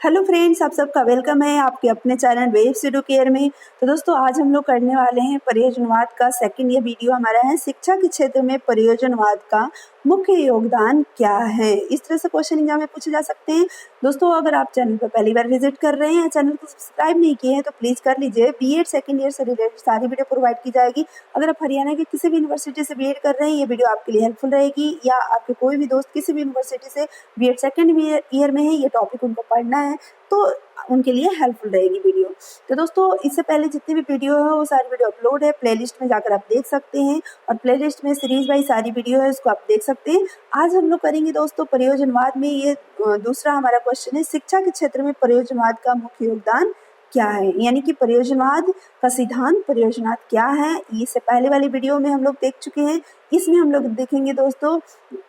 Hello friends, आप सबका welcome है आपके अपने चैनल वेव्स एडुकेयर में। तो दोस्तों, आज हम लोग करने वाले हैं प्रयोजनवाद का सेकंड। ये वीडियो हमारा है शिक्षा के क्षेत्र में प्रयोजनवाद का मुख्य योगदान क्या है। इस तरह से क्वेश्चन एग्जाम में पूछे जा सकते हैं। दोस्तों, अगर आप चैनल पर पहली बार विजिट कर रहे हैं, चैनल को सब्सक्राइब नहीं किए हैं तो प्लीज़ कर लीजिए। बीएड सेकंड ईयर से रिलेटेड सारी वीडियो प्रोवाइड की जाएगी। अगर आप हरियाणा के किसी भी यूनिवर्सिटी से बीएड कर रहे हैं, ये वीडियो आपके लिए हेल्पफुल रहेगी, या आपके कोई भी दोस्त किसी भी यूनिवर्सिटी से बीएड सेकंड ईयर में है, ये टॉपिक उनको पढ़ना है तो उनके लिए हेल्पफुल रहेगी वीडियो। तो दोस्तों, इससे पहले जितनी भी वीडियो है वो सारी वीडियो अपलोड है, प्लेलिस्ट में जाकर आप देख सकते हैं, और प्लेलिस्ट में सीरीज वाइज सारी वीडियो है, उसको आप देख सकते हैं। आज हम लोग करेंगे दोस्तों प्रयोजनवाद में, ये दूसरा हमारा क्वेश्चन है, शिक्षा के क्षेत्र में प्रयोजनवाद का मुख्य योगदान क्या है, यानी कि प्रयोजनवाद का सिद्धांत प्रयोजनवाद क्या है। इससे पहले वाली वीडियो में हम लोग देख चुके हैं। इसमें हम लोग देखेंगे दोस्तों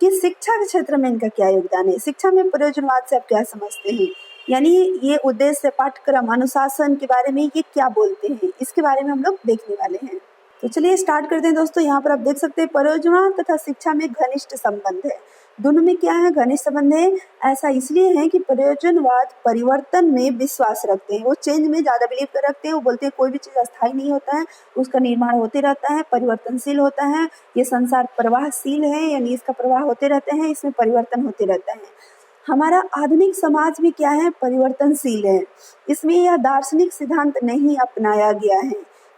कि शिक्षा के क्षेत्र में इनका क्या योगदान है, शिक्षा में प्रयोजनवाद से आप क्या समझते हैं, यानी ये उद्देश्य, पाठ्यक्रम, अनुशासन के बारे में ये क्या बोलते हैं, इसके बारे में हम लोग देखने वाले हैं। तो चलिए स्टार्ट करते हैं दोस्तों। यहाँ पर आप देख सकते हैं प्रयोजनवाद तथा शिक्षा में घनिष्ठ संबंध है। दोनों में क्या है, घनिष्ठ संबंध है। ऐसा इसलिए है कि प्रयोजनवाद परिवर्तन में विश्वास रखते हैं, वो चेंज में ज़्यादा बिलीव कर रखते हैं। वो बोलते हैं कोई भी चीज़ अस्थायी नहीं होता है, उसका निर्माण होते रहता है, परिवर्तनशील होता है। ये संसार प्रवाहशील है, यानी इसका प्रवाह होते रहते हैं, इसमें परिवर्तन होते रहता है। हमारा आधुनिक समाज भी क्या है, परिवर्तनशील है। इसमें यह दार्शनिक सिद्धांत नहीं अपनाया गया है,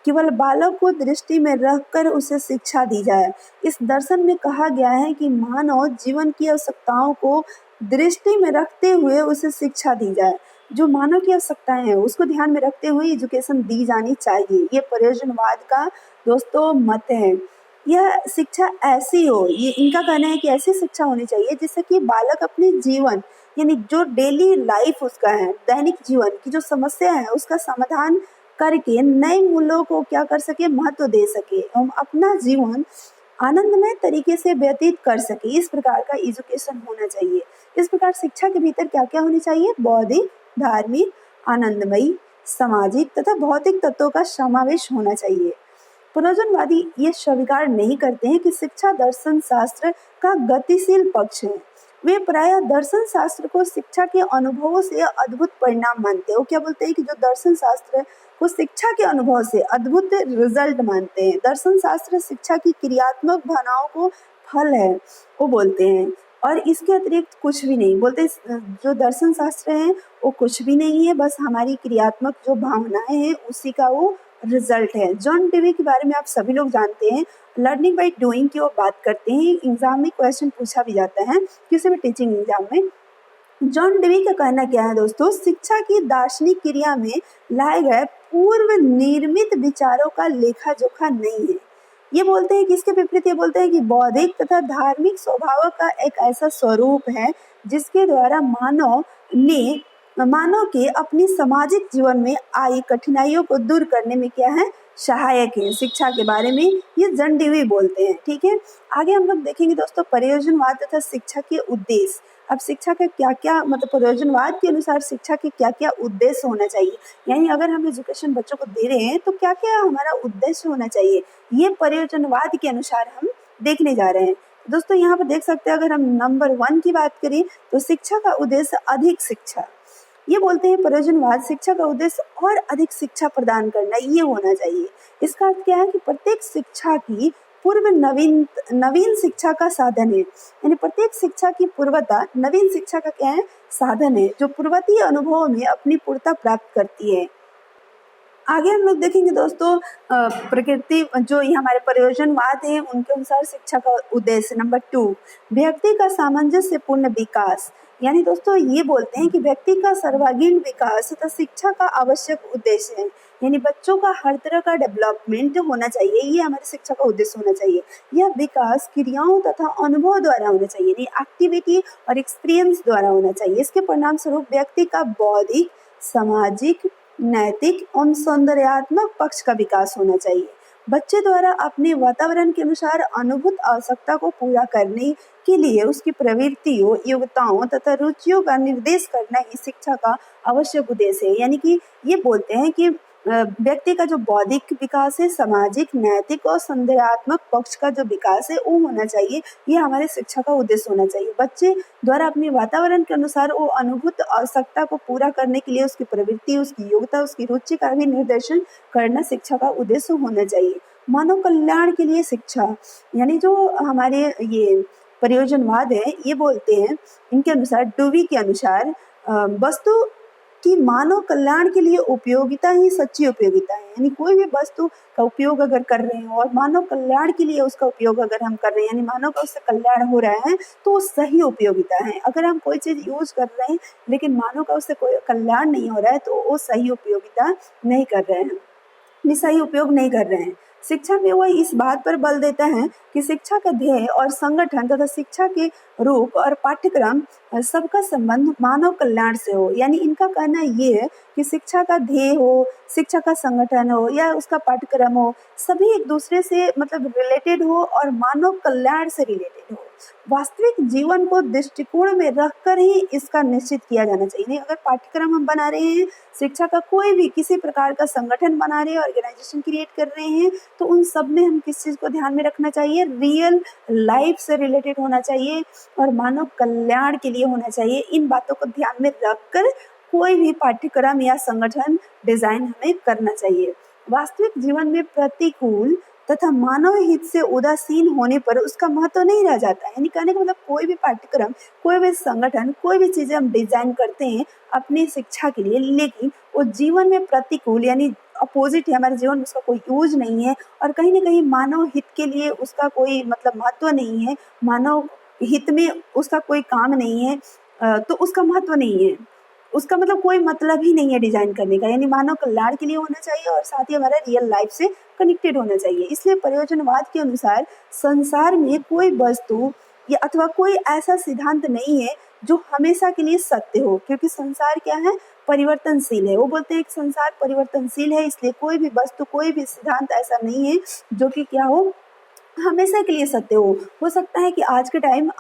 केवल बालक को दृष्टि में रखकर उसे शिक्षा दी जाए। इस दर्शन में कहा गया है कि मानव जीवन की आवश्यकताओं को दृष्टि में रखते हुए उसे शिक्षा दी जाए। जो मानव की आवश्यकताएं हैं उसको ध्यान में रखते हुए एजुकेशन दी जानी चाहिए। ये प्रयोजनवाद का दोस्तों मत है। यह शिक्षा ऐसी हो, ये इनका कहना है कि ऐसी शिक्षा होनी चाहिए जिससे कि बालक अपने जीवन, यानी जो डेली लाइफ उसका है, दैनिक जीवन की जो समस्या है उसका समाधान करके नए मूल्यों को क्या कर सके, महत्व दे सके एवं अपना जीवन आनंदमय तरीके से व्यतीत कर सके। इस प्रकार का एजुकेशन होना चाहिए। इस प्रकार शिक्षा के भीतर क्या क्या होनी चाहिए, बौद्धिक, धार्मिक, आनंदमयी, सामाजिक तथा भौतिक तत्वों का समावेश होना चाहिए। प्रयोजनवादी ये स्वीकार नहीं करते हैं कि शिक्षा दर्शन शास्त्र का गतिशील पक्ष है। वे प्रायः दर्शन शास्त्र को शिक्षा के अनुभवों से अद्भुत परिणाम मानते हैं। वो क्या बोलते हैं कि जो दर्शन शास्त्र को शिक्षा के अनुभव से अद्भुत रिजल्ट मानते हैं। दर्शन शास्त्र शिक्षा की क्रियात्मक भावनाओं को फल है, वो बोलते हैं, और इसके अतिरिक्त कुछ भी नहीं बोलते। जो दर्शन शास्त्र है वो कुछ भी नहीं है, बस हमारी क्रियात्मक जो भावनाएं हैं उसी का वो रिजल्ट है। जॉन डेवी के बारे में आप सभी लोग जानते हैं, लर्निंग बाय डूइंग की वो बात करते हैं। एग्जाम में क्वेश्चन पूछा भी जाता है किसी भी टीचिंग एग्जाम में। जॉन डेवी का कहना क्या है दोस्तों, शिक्षा की दार्शनिक क्रिया में लाए गए पूर्व निर्मित विचारों का लेखा जोखा नहीं है। ये बोलते हैं कि इसके विपरीत ये बोलते हैं कि बौद्धिक तथा धार्मिक स्वभाव का एक ऐसा स्वरूप है जिसके द्वारा मानव के अपनी सामाजिक जीवन में आई कठिनाइयों को दूर करने में क्या है, सहायक है। शिक्षा के बारे में ये जॉन डेवी बोलते हैं। ठीक है, आगे हम लोग देखेंगे दोस्तों प्रयोजनवाद तथा शिक्षा के उद्देश्य। अब शिक्षा का क्या क्या, मतलब प्रयोजनवाद के अनुसार शिक्षा के क्या क्या उद्देश्य होना चाहिए, यानी अगर हम एजुकेशन बच्चों को दे रहे हैं तो क्या क्या हमारा उद्देश्य होना चाहिए, ये प्रयोजनवाद के अनुसार हम देखने जा रहे हैं। दोस्तों, यहाँ पर देख सकते हैं, अगर हम नंबर 1 की बात करें तो शिक्षा का उद्देश्य अधिक शिक्षा। ये बोलते हैं प्रयोजनवाद शिक्षा का उद्देश्य और अधिक शिक्षा प्रदान करना, ये होना चाहिए। इसका अर्थ क्या है कि प्रत्येक शिक्षा की पूर्व नवीन शिक्षा का साधन है, यानी प्रत्येक शिक्षा की पूर्वता नवीन शिक्षा का क्या है, साधन है, जो पूर्वतीय अनुभवों में अपनी पूर्णता प्राप्त करती है। आगे हम लोग देखेंगे दोस्तों प्रकृति, जो ये हमारे प्रयोजनवाद है उनके अनुसार शिक्षा का उद्देश्य नंबर 2, व्यक्ति का सामंजस्यपूर्ण विकास। यानी दोस्तों ये बोलते हैं कि व्यक्ति का सर्वांगीण विकास तथा शिक्षा का आवश्यक उद्देश्य है, यानी बच्चों का हर तरह का डेवलपमेंट होना चाहिए, ये हमारी शिक्षा का उद्देश्य होना चाहिए। यह विकास क्रियाओं तथा अनुभव द्वारा होना चाहिए, यानी एक्टिविटी और एक्सपीरियंस द्वारा होना चाहिए। इसके परिणाम स्वरूप व्यक्ति का बौद्धिक, सामाजिक, नैतिक एवं सौंदर्यात्मक पक्ष का विकास होना चाहिए। बच्चे द्वारा अपने वातावरण के अनुसार अनुभूत आवश्यकता को पूरा करने के लिए उसकी प्रवृत्तियों, योग्यताओं तथा रुचियों का निर्देश करना ही शिक्षा का आवश्यक उद्देश्य है। यानी कि ये बोलते हैं कि व्यक्ति का जो बौद्धिक विकास है, सामाजिक, नैतिक और संदेहात्मक पक्ष का जो विकास है वो होना चाहिए। ये हमारे शिक्षा का उद्देश्य होना चाहिए। बच्चे द्वारा अपने वातावरण के अनुसार वो अनुभूत आवश्यकता को पूरा करने के लिए उसकी प्रवृत्ति, उसकी योग्यता, उसकी रुचि का भी निर्देशन करना शिक्षा का उद्देश्य होना चाहिए। मानव कल्याण के लिए शिक्षा, यानी जो हमारे ये प्रयोजनवाद है ये बोलते हैं, इनके अनुसार, डूवी के अनुसार वस्तु कि मानव कल्याण के लिए उपयोगिता ही सच्ची उपयोगिता है। यानी कोई भी वस्तु का उपयोग अगर कर रहे हैं और मानव कल्याण के लिए उसका उपयोग अगर हम कर रहे हैं, यानी मानव का उससे कल्याण हो रहा है, तो वो सही उपयोगिता है। अगर हम कोई चीज़ यूज कर रहे हैं लेकिन मानव का उससे कोई कल्याण नहीं हो रहा है तो वो सही उपयोगिता नहीं कर रहे हैं, सही उपयोग नहीं कर रहे हैं। शिक्षा में वो इस बात पर बल देता है कि शिक्षा का ध्येय और संगठन तथा शिक्षा के रूप और पाठ्यक्रम सबका संबंध मानव कल्याण से हो। यानी इनका कहना ये है कि शिक्षा का ध्येय हो, शिक्षा का संगठन हो या उसका पाठ्यक्रम हो, सभी एक दूसरे से मतलब रिलेटेड हो और मानव कल्याण से रिलेटेड हो। वास्तविक जीवन को दृष्टिकोण में रखकर ही इसका निश्चित किया जाना चाहिए। नहीं, अगर पाठ्यक्रम हम बना रहे हैं, शिक्षा का कोई भी किसी प्रकार का संगठन बना रहे हैं, ऑर्गेनाइजेशन क्रिएट कर रहे हैं, तो उन सब में हम किस चीज़ को ध्यान में रखना चाहिए? रियल लाइफ से रिलेटेड होना चाहिए और मानव कल्याण के लिए होना चाहिए। इन बातों को ध्यान में रखकर कोई भी पाठ्यक्रम या संगठन डिजाइन हमें करना चाहिए। वास्तविक जीवन में प्रतिकूल तथा मानव हित से उदासीन होने पर उसका महत्व नहीं रह जाता है। यानी कहने का मतलब कोई भी पाठ्यक्रम, कोई भी संगठन, कोई भी चीजें हम डिजाइन करते हैं अपनी शिक्षा के लिए, लेकिन वो जीवन में प्रतिकूल यानी अपोजिट है, हमारे जीवन में उसका कोई यूज नहीं है और कहीं ना कहीं मानव हित के लिए उसका कोई मतलब महत्व नहीं है, मानव हित में उसका कोई काम नहीं है, तो उसका महत्व नहीं है, उसका मतलब कोई मतलब ही नहीं है डिजाइन करने का। यानी मानव कल्याण के लिए होना चाहिए और साथ ही हमारा रियल लाइफ से कनेक्टेड होना चाहिए। इसलिए प्रयोजनवाद के अनुसार संसार में कोई वस्तु या अथवा कोई ऐसा सिद्धांत नहीं है जो हमेशा के लिए सत्य हो, क्योंकि संसार क्या है? परिवर्तनशील है। वो बोलते हैं कि संसार परिवर्तनशील है, इसलिए कोई भी वस्तु, कोई भी सिद्धांत ऐसा नहीं है जो कि क्या हो, हमेशा के लिए सत्य हो सकता है कि आज के टाइम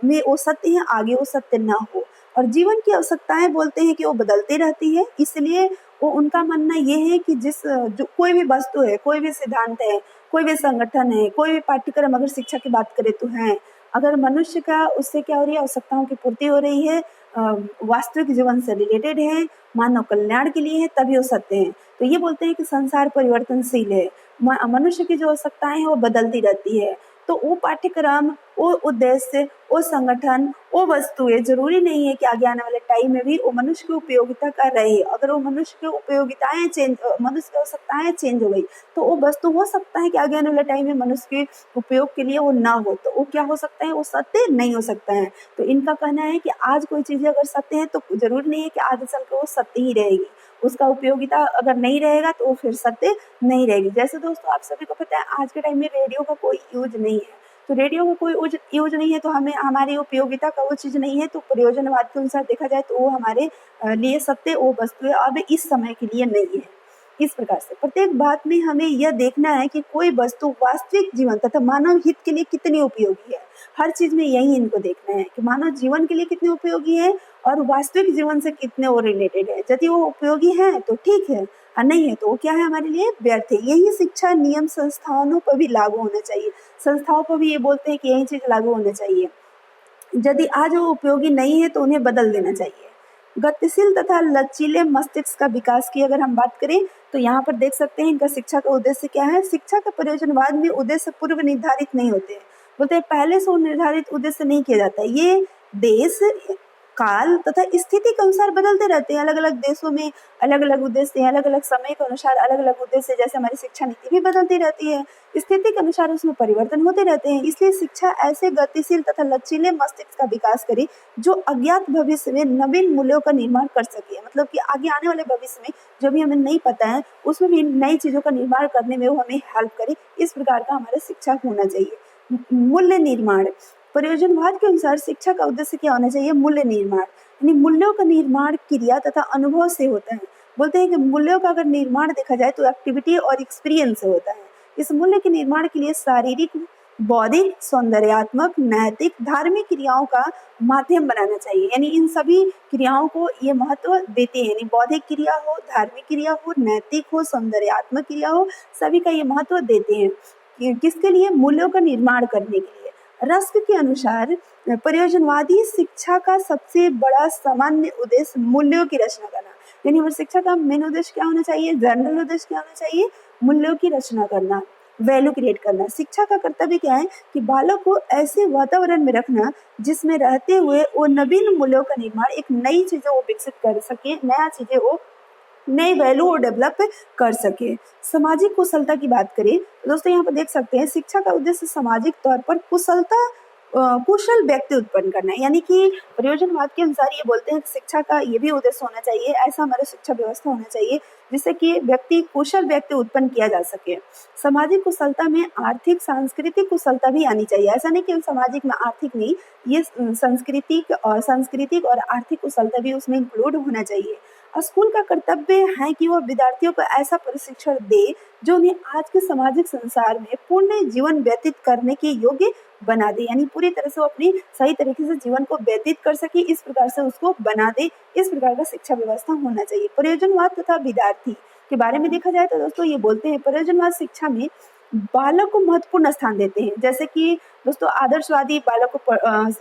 में वो सत्य है, आगे वो सत्य ना हो। और जीवन की आवश्यकताएं बोलते हैं कि वो बदलती रहती है, इसलिए वो उनका मानना ये है कि जो कोई भी वस्तु है, कोई भी सिद्धांत है, कोई भी संगठन है, कोई भी पाठ्यक्रम अगर शिक्षा की बात करें तो है, अगर मनुष्य का उससे क्या हो रही है, आवश्यकताओं की पूर्ति हो रही है, वास्तविक जीवन से रिलेटेड है, मानव कल्याण के लिए है, तभी वो सत्य है। तो ये बोलते हैं कि संसार परिवर्तनशील है, मनुष्य की जो आवश्यकताएं हैं वो बदलती रहती है। तो वो पाठ्यक्रम, वो उद्देश्य, वो संगठन, वो वस्तुएं जरूरी नहीं है कि आगे आने वाले टाइम में भी वो मनुष्य की उपयोगिता कर रहे। अगर वो मनुष्य की उपयोगिताएं चेंज, मनुष्य की आवश्यकताएं चेंज हो गई तो वो वस्तु हो सकता है कि आगे आने वाले टाइम में मनुष्य के उपयोग के लिए वो ना हो, तो वो क्या हो सकता है? वो सत्य नहीं हो सकता है। तो इनका कहना है कि आज कोई चीजें अगर सत्य है तो जरूरी नहीं है कि आगे चलकर वो सत्य ही रहेगी, उसका उपयोगिता अगर नहीं रहेगा तो वो फिर सत्य नहीं रहेगी। जैसे दोस्तों आप सभी को पता है आज के टाइम में रेडियो का कोई यूज नहीं है, तो रेडियो का कोई यूज नहीं है तो हमें हमारी उपयोगिता का वो चीज़ नहीं है, तो प्रयोजनवाद के अनुसार देखा जाए तो वो हमारे लिए सत्य वो वस्तु है, अब इस समय के लिए नहीं है। इस प्रकार से प्रत्येक बात में हमें यह देखना है कि कोई वस्तु वास्तविक जीवन तथा मानव हित के लिए कितनी उपयोगी है। हर चीज में यही इनको देखना है कि मानव जीवन के लिए कितने उपयोगी है और वास्तविक जीवन से कितने वो रिलेटेड है। यदि वो उपयोगी है तो ठीक है और नहीं है तो वो क्या है, हमारे लिए व्यर्थ है। यही शिक्षा नियम संस्थानों पर भी लागू होना चाहिए। संस्थाओं पर भी ये बोलते हैं कि यही चीज लागू होना चाहिए। यदि आज वो उपयोगी नहीं है तो उन्हें बदल देना चाहिए। गतिशील तथा लचीले मस्तिष्क का विकास की अगर हम बात करें तो यहाँ पर देख सकते हैं इनका शिक्षा का उद्देश्य क्या है। शिक्षा का प्रयोजनवाद में उद्देश्य पूर्व निर्धारित नहीं होते, बोलते हैं पहले से निर्धारित उद्देश्य नहीं किया जाता। ये देश, काल तथा स्थिति के अनुसार बदलते रहते हैं। अलग अलग देशों में अलग अलग उद्देश्य हैं, अलग अलग समय के अनुसार अलग अलग उद्देश्य। जैसे हमारी शिक्षा नीति भी बदलती रहती है, स्थिति के अनुसार उसमें परिवर्तन होते रहते हैं। इसलिए शिक्षा ऐसे गतिशील तथा लचीले मस्तिष्क का विकास करे जो अज्ञात भविष्य में नवीन मूल्यों का निर्माण कर सके। मतलब कि आगे आने वाले भविष्य में जो भी हमें नहीं पता है उसमें भी नई चीजों का निर्माण करने में वो हमें हेल्प करे। इस प्रकार का हमारा शिक्षा होना चाहिए। मूल्य निर्माण, प्रयोजनवाद के अनुसार शिक्षा का उद्देश्य क्या होना चाहिए? मूल्य निर्माण, यानी मूल्यों का निर्माण क्रिया तथा अनुभव से होता है। बोलते हैं कि मूल्यों का अगर निर्माण देखा जाए तो एक्टिविटी और एक्सपीरियंस से होता है। इस मूल्य के निर्माण के लिए शारीरिक, बौद्धिक, सौंदर्यात्मक, नैतिक, धार्मिक क्रियाओं का माध्यम बनाना चाहिए। यानी इन सभी क्रियाओं को ये महत्व देते हैं, यानी बौद्धिक क्रिया हो, धार्मिक क्रिया हो, नैतिक हो, सौंदर्यात्मक क्रिया हो, सभी का ये महत्व देते हैं। किसके लिए? मूल्यों का निर्माण करने के लिए। रस्क के अनुसार प्रयोजनवादी शिक्षा का सबसे बड़ा सामान्य उद्देश्य मूल्यों की रचना करना। यानी हमारी शिक्षा का मेन उद्देश्य क्या होना चाहिए? जनरल उद्देश्य क्या होना चाहिए? मूल्यों की रचना करना, वैल्यू क्रिएट करना। शिक्षा का कर्तव्य क्या है? कि बालक को ऐसे वातावरण में रखना जिसमें रहते हुए वो नवीन मूल्यों का निर्माण, एक नई चीजें वो विकसित कर सके, नया चीजें वो नए वैल्यू वो डेवलप कर सके। सामाजिक कुशलता की बात करें तो दोस्तों यहाँ पर देख सकते हैं शिक्षा का उद्देश्य सामाजिक तौर पर कुशल व्यक्ति उत्पन्न करना है। यानी कि प्रयोजनवाद के अनुसार ये बोलते हैं कि शिक्षा का ये भी उद्देश्य होना चाहिए, ऐसा हमारा शिक्षा व्यवस्था होना चाहिए जिससे कि कुशल व्यक्ति उत्पन्न किया जा सके। सामाजिक कुशलता में आर्थिक सांस्कृतिक कुशलता भी आनी चाहिए। ऐसा नहीं कि सामाजिक में आर्थिक नहीं, ये सांस्कृतिक और आर्थिक कुशलता भी उसमें इंक्लूड होना चाहिए। स्कूल का कर्तव्य है कि वह विद्यार्थियों को ऐसा प्रशिक्षण दे जो उन्हें आज के सामाजिक संसार में पूर्ण जीवन व्यतीत करने के योग्य बना दे। यानी पूरी तरह से वो अपनी सही तरीके से जीवन को व्यतीत कर सके, इस प्रकार से उसको बना दे। इस प्रकार का शिक्षा व्यवस्था होना चाहिए। प्रयोजनवाद तथा विद्यार्थी के बारे में देखा जाए तो दोस्तों ये बोलते हैं प्रयोजनवाद शिक्षा में बालक को महत्वपूर्ण स्थान देते हैं। जैसे कि दोस्तों आदर्शवादी बालक को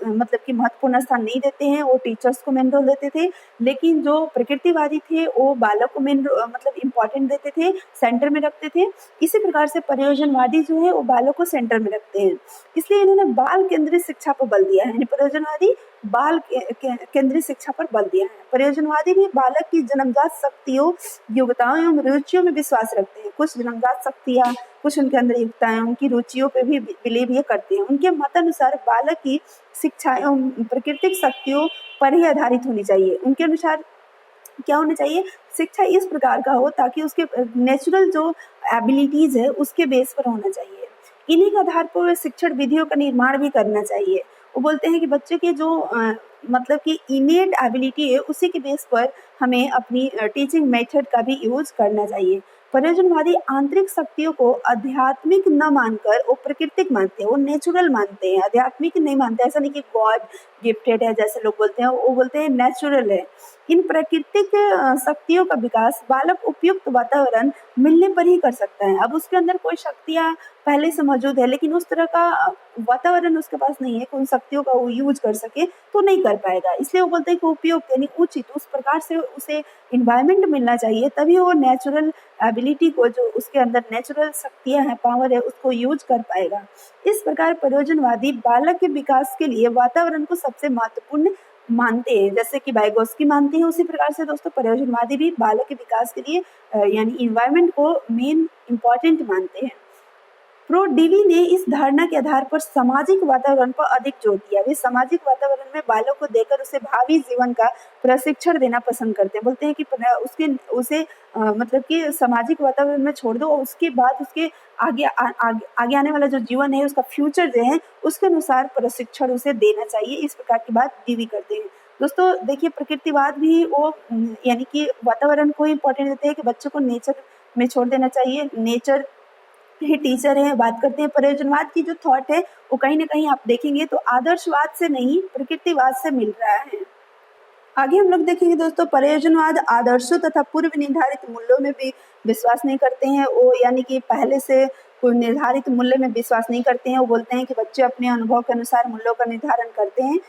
मतलब कि महत्वपूर्ण स्थान नहीं देते हैं, वो टीचर्स को मेन रोल देते थे। लेकिन जो प्रकृतिवादी थे वो बालक को मेन मतलब इम्पोर्टेंट देते थे, सेंटर में रखते थे। इसी प्रकार से प्रयोजनवादी जो है वो बालक को सेंटर में रखते हैं, इसलिए इन्होंने बाल केंद्रित शिक्षा पर बल दिया है। यानी प्रयोजनवादी बाल केंद्रित शिक्षा पर बल दिया है। प्रयोजनवादी भी बालक की जन्मजात शक्तियों, योग्यताओं एवं रुचियों में विश्वास रखते हैं। कुछ जन्मजात शक्तियाँ, कुछ उनके अंदर योग्यताएं, उनकी रुचियों पे भी बिलीव ये करते हैं। उनके मतानुसार बालक की शिक्षा एवं प्राकृतिक शक्तियों पर ही आधारित होनी चाहिए। उनके अनुसार क्या होना चाहिए? शिक्षा इस प्रकार का हो ताकि उसके नेचुरल जो एबिलिटीज है उसके बेस पर होना चाहिए। इन्हीं के आधार पर शिक्षण विधियों का निर्माण भी करना चाहिए। वो बोलते हैं कि बच्चे के जो मतलब कि इनेट एबिलिटी है उसी के बेस पर हमें अपनी टीचिंग मेथड का भी यूज करना चाहिए। प्रयोजनवादी आंतरिक शक्तियों को आध्यात्मिक न मानकर वो प्राकृतिक मानते हैं, वो नेचुरल मानते हैं, आध्यात्मिक नहीं मानते। ऐसा नहीं कि गॉड गिफ्टेड है जैसे लोग बोलते हैं, वो बोलते हैं नेचुरल है। इन प्राकृतिक शक्तियों का विकास बालक उपयुक्त वातावरण मिलने पर ही कर सकता है। अब उसके अंदर कोई शक्तियाँ पहले से मौजूद है लेकिन उस तरह का वातावरण उसके पास नहीं है कि उन शक्तियों का वो यूज कर सके, तो नहीं कर पाएगा। इसलिए वो बोलते हैं कि उपयुक्त यानी उचित उस प्रकार से उसे इन्वायरमेंट मिलना चाहिए, तभी वो नेचुरल एबिलिटी को, जो उसके अंदर नेचुरल शक्तियाँ हैं, पावर है, उसको यूज कर पाएगा। इस प्रकार प्रयोजनवादी बालक के विकास के लिए वातावरण को सबसे महत्वपूर्ण मानते हैं। जैसे कि वाइगोत्स्की मानते हैं, उसी प्रकार से दोस्तों प्रयोजनवादी भी बालक के विकास के लिए यानी इन्वायरमेंट को मेन इम्पॉर्टेंट मानते हैं। प्रो डीवी ने इस धारणा के आधार पर सामाजिक वातावरण पर अधिक जोर दिया। वे सामाजिक वातावरण में बालक को देकर उसे भावी जीवन का प्रशिक्षण देना पसंद करते हैं। बोलते हैं कि उसे मतलब कि सामाजिक वातावरण में छोड़ दो और उसके बाद उसके आगे आने वाला जो जीवन है, उसका फ्यूचर जो है, उसके अनुसार प्रशिक्षण उसे देना चाहिए। इस प्रकार की बात डीवी करते हैं। दोस्तों देखिए प्रकृतिवाद भी वो यानी कि वातावरण को इम्पोर्टेंट देते हैं कि बच्चों को नेचर में छोड़ देना चाहिए, नेचर ही टीचर है। बात करते हैं प्रयोजनवाद की जो थॉट है वो कहीं ना कहीं आप देखेंगे तो आदर्शवाद से नहीं प्रकृतिवाद से मिल रहा है। आगे हम लोग देखेंगे दोस्तों प्रयोजनवाद आदर्शों तथा पूर्व निर्धारित मूल्यों में भी विश्वास नहीं करते हैं। वो यानी कि पहले से कोई निर्धारित मूल्य में विश्वास नहीं करते हैं। वो बोलते हैं कि बच्चे अपने अनुभव के अनुसार मूल्यों का निर्धारण करते हैं।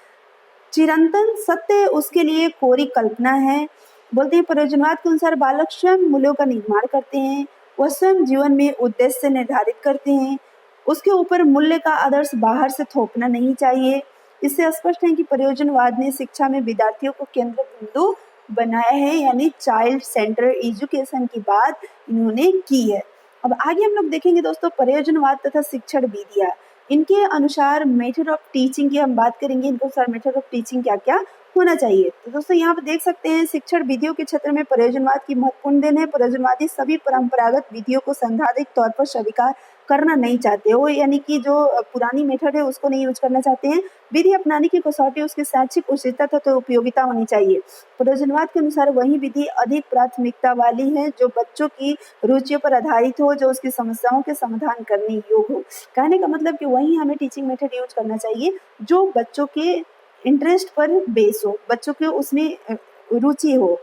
चिरंतन सत्य उसके लिए कोरी कल्पना है। बोलते हैं प्रयोजनवाद के अनुसार बालक स्वयं मूल्यों का निर्माण करते हैं, वह स्वयं जीवन में उद्देश्य निर्धारित करते हैं। उसके ऊपर मूल्य का आदर्श बाहर से थोपना नहीं चाहिए। इससे स्पष्ट है कि प्रयोजनवाद ने शिक्षा में विद्यार्थियों को केंद्र बिंदु बनाया है, यानी चाइल्ड सेंटर एजुकेशन की बात इन्होंने की है। अब आगे हम लोग देखेंगे दोस्तों प्रयोजनवाद तथा शिक्षण विधियाँ। इनके अनुसार मेथड ऑफ टीचिंग की हम बात करेंगे। इनके अनुसार मेथड ऑफ टीचिंग क्या क्या होना चाहिए। तो दोस्तों यहाँ पर देख सकते हैं शिक्षण विधियों के क्षेत्र में प्रयोजनवाद की महत्वपूर्ण देन है। प्रयोजनवादी सभी परंपरागत विधियों को सैद्धांतिक तौर पर स्वीकार करना नहीं चाहते हो, यानी कि जो पुरानी मेथड है उसको नहीं यूज करना चाहते हैं। विधि अपनाने की कसौटी उसकी शैक्षिक उचितता तथा उपयोगिता होनी चाहिए। प्रयोजनवाद के अनुसार वही विधि अधिक प्राथमिकता वाली है जो बच्चों की रुचियों पर आधारित हो, जो उसकी समस्याओं के समाधान करने योग्य हो। कहने का मतलब कि वही हमें टीचिंग मेथड यूज करना चाहिए जो बच्चों के इंटरेस्ट पर बेस हो, बच्चों के उसमें रुचि हो,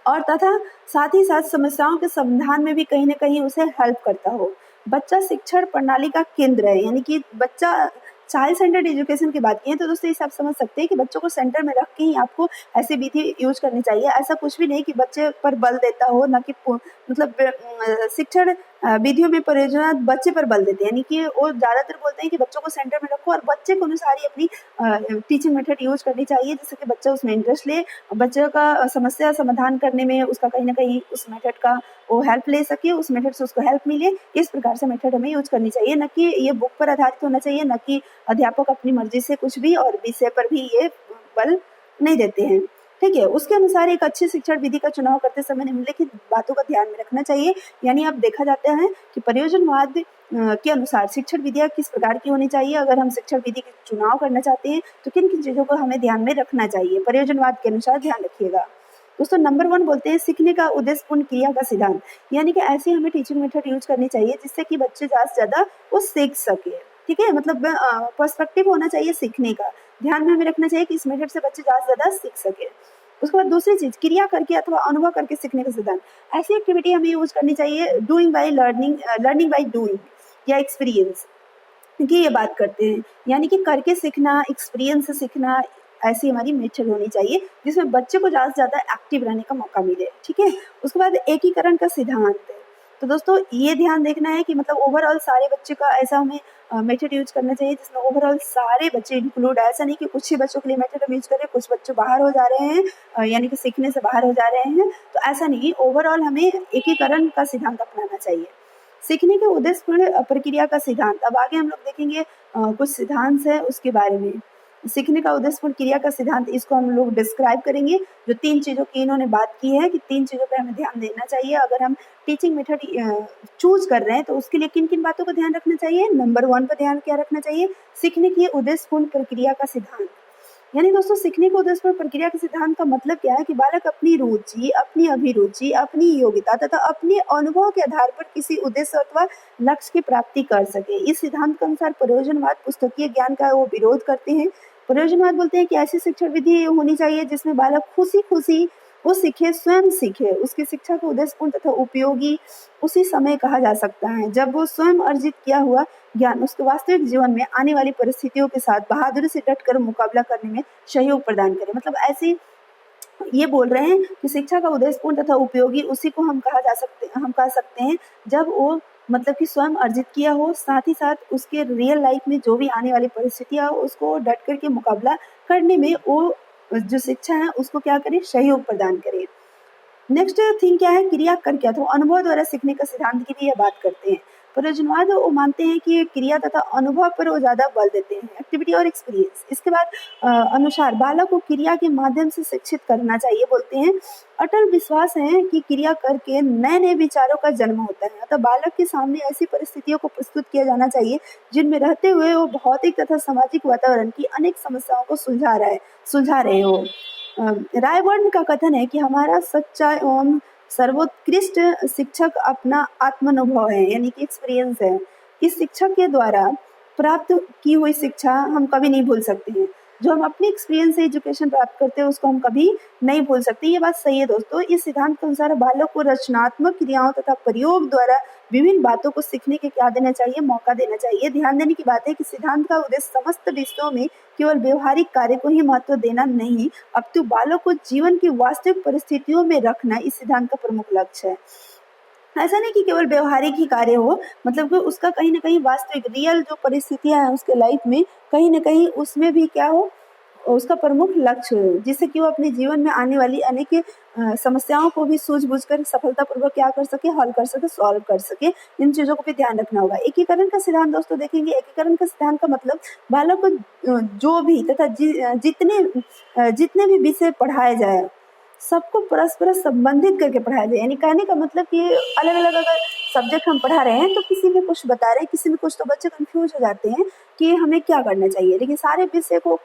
और तथा साथ ही साथ समस्याओं के समाधान में भी कहीं न कहीं उसे हेल्प करता हो। बच्चा शिक्षण प्रणाली का केंद्र है, यानी कि बच्चा चाइल्ड सेंटर्ड एजुकेशन की बात की है तो दोस्तों इसे आप समझ सकते हैं कि बच्चों को सेंटर में रख के ही आपको ऐसी विधि यूज करनी चाहिए। ऐसा कुछ भी नहीं कि बच्चे पर बल देता हो, ना कि मतलब शिक्षण विधियों में परियोजना बच्चे पर बल देते हैं, यानी कि वो ज़्यादातर बोलते हैं कि बच्चों को सेंटर में रखो और बच्चे के अनुसार ही अपनी टीचिंग मेथड यूज करनी चाहिए, जिससे कि बच्चा उसमें इंटरेस्ट ले, बच्चे का समस्या समाधान करने में उसका कहीं ना कहीं उस मेथड का वो हेल्प ले सके, उस मेथड से उसको हेल्प मिले। इस प्रकार से मेथड हमें यूज करनी चाहिए, न कि ये बुक पर आधारित होना चाहिए, न कि अध्यापक अपनी मर्जी से कुछ भी और विषय पर भी ये बल नहीं देते हैं। ठीक है, उसके अनुसार एक अच्छी शिक्षण विधि का चुनाव करते समय निम्नलिखित बातों का ध्यान में रखना चाहिए। यानी अब देखा जाता है कि प्रयोजनवाद के अनुसार शिक्षण विधियां किस प्रकार की होनी चाहिए। अगर हम शिक्षण विधि का चुनाव करना चाहते हैं तो किन किन चीजों को हमें ध्यान में रखना चाहिए, प्रयोजनवाद के अनुसार ध्यान रखिएगा। दोस्तों नंबर 1 बोलते हैं सीखने का उद्देश्यपूर्ण क्रिया का सिद्धांत, यानी कि ऐसी हमें टीचिंग मेथड यूज करनी चाहिए जिससे कि बच्चे ज़्यादा से ज़्यादा वो सीख सके। ठीक है, मतलब पर्सपेक्टिव होना चाहिए सीखने का, ध्यान में हमें रखना चाहिए कि इस मेथड से बच्चे ज़्यादा से ज़्यादा सीख सके। उसके बाद दूसरी चीज क्रिया करके अथवा अनुभव करके सीखने का सिद्धांत, ऐसी एक्टिविटी हमें यूज करनी चाहिए doing by learning, learning by doing या एक्सपीरियंस की ये बात करते हैं, यानी कि करके सीखना, एक्सपीरियंस से सीखना, ऐसी हमारी मेथड होनी चाहिए जिसमें बच्चे को ज़्यादा से ज़्यादा एक्टिव रहने का मौका मिले। ठीक है, उसके बाद एकीकरण का सिद्धांत है। तो दोस्तों ये ध्यान देखना है कि मतलब ओवरऑल सारे बच्चे का ऐसा हमें मेथड यूज करना चाहिए जिसमें ओवरऑल सारे बच्चे इंक्लूड, ऐसा नहीं कि कुछ ही बच्चों के लिए मेथड हम यूज करें, कुछ बच्चे बाहर हो जा रहे हैं, यानी कि सीखने से बाहर हो जा रहे हैं, तो ऐसा नहीं, ओवरऑल हमें एकीकरण का सिद्धांत अपनाना चाहिए। सीखने के उद्देश्यपूर्ण प्रक्रिया का सिद्धांत, अब आगे हम लोग देखेंगे कुछ सिद्धांत है उसके बारे में। सीखने का उद्देश्यपूर्ण क्रिया का सिद्धांत, इसको हम लोग डिस्क्राइब करेंगे। जो 3 चीज़ों की इन्होंने बात की है कि 3 चीज़ों पे हमें ध्यान देना चाहिए अगर हम टीचिंग मेथड चूज कर रहे हैं, तो उसके लिए किन किन बातों का ध्यान रखना चाहिए। नंबर 1 पर ध्यान क्या रखना चाहिए, सीखने की उद्देश्यपूर्ण प्रक्रिया का सिद्धांत। यानी दोस्तों सीखने को उद्देश्यपूर्ण प्रक्रिया के सिद्धांत का मतलब क्या है कि बालक अपनी रुचि, अपनी अभिरुचि, अपनी योग्यता तथा अपने अनुभव के आधार पर किसी उद्देश्य अथवा लक्ष्य की प्राप्ति कर सके। इस सिद्धांत के अनुसार प्रयोजनवाद पुस्तकीय ज्ञान का वो विरोध करते हैं। प्रयोजनवाद बोलते हैं कि ऐसी शिक्षण विधि होनी चाहिए जिसमें बालक खुशी खुशी वो सीखे, स्वयं सीखे। उसकी शिक्षा को उद्देश्यपूर्ण तथा उपयोगी उसी समय कहा जा सकता है जब वो स्वयं अर्जित किया हुआ ज्ञान उसके वास्तविक जीवन में आने वाली परिस्थितियों के साथ बहादुरी से डटकर मुकाबला करने में सहयोग प्रदान करे। मतलब ऐसी ये बोल रहे हैं कि शिक्षा का उद्देश्यपूर्ण तथा उपयोगी उसी को हम कह सकते हैं जब वो मतलब कि स्वयं अर्जित किया हो, साथ ही साथ उसके रियल लाइफ में जो भी आने वाली परिस्थितियां हो उसको डट करके मुकाबला करने में वो जो शिक्षा है उसको क्या करे, सहयोग प्रदान करे। नेक्स्ट थिंग क्या है, क्रिया कर क्या, तो अनुभव द्वारा सीखने का सिद्धांत की भी ये बात करते हैं। प्रयोजनवाद वो मानते हैं कि क्रिया तथा अनुभव पर वो ज्यादा बल देते हैं, एक्टिविटी और एक्सपीरियंस। इसके बाद अनुसार बालक को क्रिया के माध्यम से शिक्षित करना चाहिए। बोलते हैं अटल विश्वास है कि क्रिया करके नए नए विचारों का जन्म होता है, अतः बालक के सामने ऐसी परिस्थितियों को प्रस्तुत किया जाना चाहिए जिनमें रहते हुए वो भौतिक तथा सामाजिक वातावरण की अनेक समस्याओं को सुलझा रहे हो। रायबर्न का कथन है कि हमारा सच्चा एवं सर्वोत्कृष्ट शिक्षक अपना आत्मानुभव है, यानी कि एक्सपीरियंस है। इस शिक्षक के द्वारा प्राप्त की हुई शिक्षा हम कभी नहीं भूल सकते हैं। जो हम अपने एक्सपीरियंस से एजुकेशन प्राप्त करते हैं उसको हम कभी नहीं भूल सकते। ये बात सही है दोस्तों। इस सिद्धांत के अनुसार बालक को रचनात्मक क्रियाओं तथा प्रयोग द्वारा विभिन्न बातों को सीखने के क्या देना चाहिए, मौका देना चाहिए। ध्यान देने की बात है कि सिद्धांत का उद्देश्य समस्त विषयों में केवल व्यवहारिक कार्य को ही महत्व देना नहीं, अपितु बालक को जीवन की वास्तविक परिस्थितियों में रखना इस सिद्धांत का प्रमुख लक्ष्य है। ऐसा नहीं कि केवल व्यवहारिक ही कार्य हो, मतलब कि उसका कहीं ना कहीं वास्तविक रियल जो परिस्थितियां हैं उसके लाइफ में कहीं ना कहीं उसमें भी क्या हो, उसका प्रमुख लक्ष्य हो, जिससे कि वो अपने जीवन में आने वाली अनेक समस्याओं को भी सूझबूझ कर सफलतापूर्वक क्या कर सके, हल कर सके, सॉल्व कर सके। इन चीजों को भी ध्यान रखना होगा। एकीकरण का सिद्धांत दोस्तों देखेंगे, एकीकरण का सिद्धांत का मतलब बालक को जो भी तथा जितने भी विषय पढ़ाए जाए सबको परस्पर संबंधित करके पढ़ाया जाए। यानी कहने का मतलब कि अलग अलग अगर सब्जेक्ट हम पढ़ा रहे हैं तो किसी में कुछ बता रहे हैं, किसी में कुछ, तो बच्चे कंफ्यूज हो जाते हैं कि हमें क्या करना चाहिए। लेकिन सारे विषय को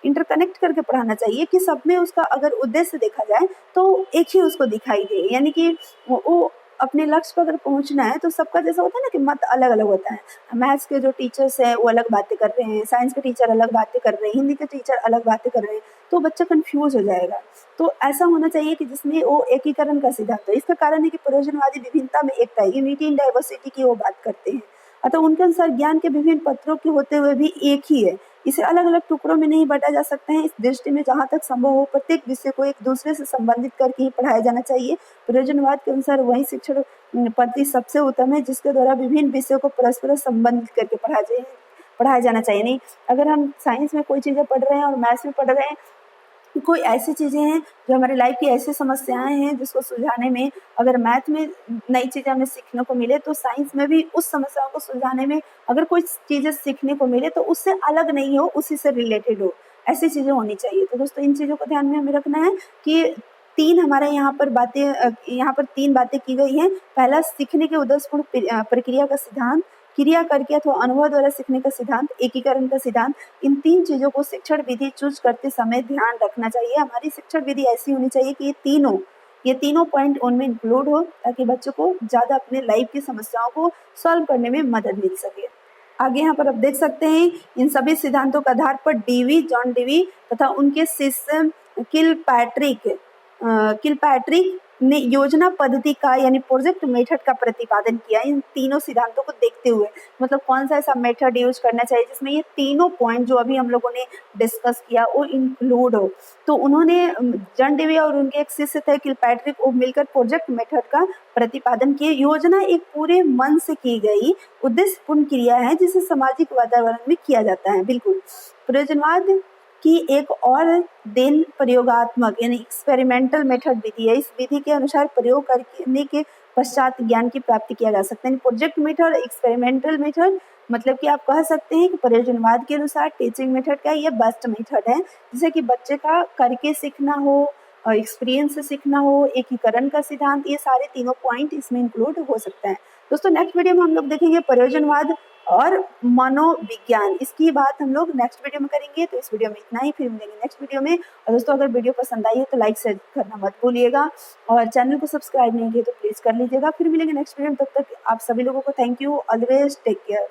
इंटरकनेक्ट करके पढ़ाना चाहिए कि सब में उसका अगर उद्देश्य देखा जाए तो एक ही उसको दिखाई दे, यानी कि वो अपने लक्ष्य पर अगर पहुंचना है तो सबका जैसा होता है ना कि मत अलग अलग होता है। मैथ्स के जो टीचर्स हैं वो अलग बातें कर रहे हैं, साइंस के टीचर अलग बातें कर रहे हैं, हिंदी के टीचर अलग बातें कर रहे हैं, तो बच्चा कंफ्यूज हो जाएगा। तो ऐसा होना चाहिए कि जिसमें वो एकीकरण का सिद्धांत हो। इसका कारण है कि प्रयोजनवादी विभिन्नता में एकता है, यूनिटी इन डाइवर्सिटी की वो बात करते हैं। अतः उनके अनुसार ज्ञान के विभिन्न पत्रों के होते हुए भी एक ही है, इसे अलग अलग टुकड़ों में नहीं बांटा जा सकता है। इस दृष्टि में जहाँ तक संभव हो प्रत्येक विषय को एक दूसरे से संबंधित करके ही पढ़ाया जाना चाहिए। प्रयोजनवाद के अनुसार वही शिक्षण पद्धति सबसे उत्तम है जिसके द्वारा विभिन्न विषयों को परस्पर संबंधित करके पढ़ाया जाना चाहिए। नहीं, अगर हम साइंस में कोई चीज़ें पढ़ रहे हैं और मैथ्स में पढ़ रहे हैं, कोई ऐसी चीज़ें हैं जो हमारे लाइफ की ऐसी समस्याएं हैं जिसको सुलझाने में अगर मैथ में नई चीज़ें हमें सीखने को मिले तो साइंस में भी उस समस्याओं को सुलझाने में अगर कोई चीज़ें सीखने को मिले तो उससे अलग नहीं हो, उसी से रिलेटेड हो, ऐसी चीज़ें होनी चाहिए। तो दोस्तों इन चीज़ों को ध्यान में हमें रखना है कि तीन हमारे यहाँ पर तीन बातें की गई हैं। पहला, सीखने के उद्देश्यपूर्ण प्रक्रिया का सिद्धांत, क्रिया करके अथवा अनुभव द्वारा सीखने का सिद्धांत, एकीकरण का सिद्धांत। इन तीन चीज़ों को शिक्षण विधि चूज करते समय ध्यान रखना चाहिए। हमारी शिक्षण विधि ऐसी होनी चाहिए कि ये तीनों पॉइंट उनमें इंक्लूड हो ताकि बच्चों को ज़्यादा अपने लाइफ की समस्याओं को सॉल्व करने में मदद मिल सके। आगे यहाँ पर आप देख सकते हैं इन सभी सिद्धांतों के आधार पर जॉन डीवी तथा उनके शिष्य किलपैट्रिक ने योजना पद्धति का यानी प्रोजेक्ट मेथड का प्रतिपादन किया। इन तीनों सिद्धांतों को देखते हुए मतलब कौन सा ऐसा मेथड यूज करना चाहिए जिसमें ये तीनों पॉइंट जो अभी हम लोगों ने डिस्कस किया वो इंक्लूड हो। तो उन्होंने जॉन डीवी और उनके एक शिष्य थे किलपैट्रिक, वो मिलकर प्रोजेक्ट मेथड का प्रतिपादन किए। योजना एक पूरे मन से की गई उद्देश्यपूर्ण क्रिया है जिसे सामाजिक वातावरण में किया जाता है। बिल्कुल, प्रयोजनवाद की एक और दिन प्रयोगात्मक यानी एक्सपेरिमेंटल मेथड विधि है। इस विधि के अनुसार प्रयोग करने के पश्चात ज्ञान की प्राप्ति किया जा सकता है। प्रोजेक्ट मेथड, एक्सपेरिमेंटल मेथड मतलब कि आप कह सकते हैं कि प्रयोजनवाद के अनुसार टीचिंग मेथड का ये बेस्ट मेथड है, जिसे कि बच्चे का करके सीखना हो, एक्सपीरियंस से सीखना हो, एकीकरण का सिद्धांत, ये सारे तीनों पॉइंट इसमें इंक्लूड हो सकता है। दोस्तों नेक्स्ट वीडियो में हम लोग देखेंगे प्रयोजनवाद और मनोविज्ञान, इसकी बात हम लोग नेक्स्ट वीडियो में करेंगे। तो इस वीडियो में इतना ही, फिर मिलेंगे नेक्स्ट वीडियो में। और दोस्तों अगर वीडियो पसंद आई है तो लाइक शेयर करना मत भूलिएगा और चैनल को सब्सक्राइब नहीं किया तो प्लीज़ कर लीजिएगा। फिर मिलेंगे नेक्स्ट वीडियो में, तब तक आप सभी लोगों को thank you, always take care.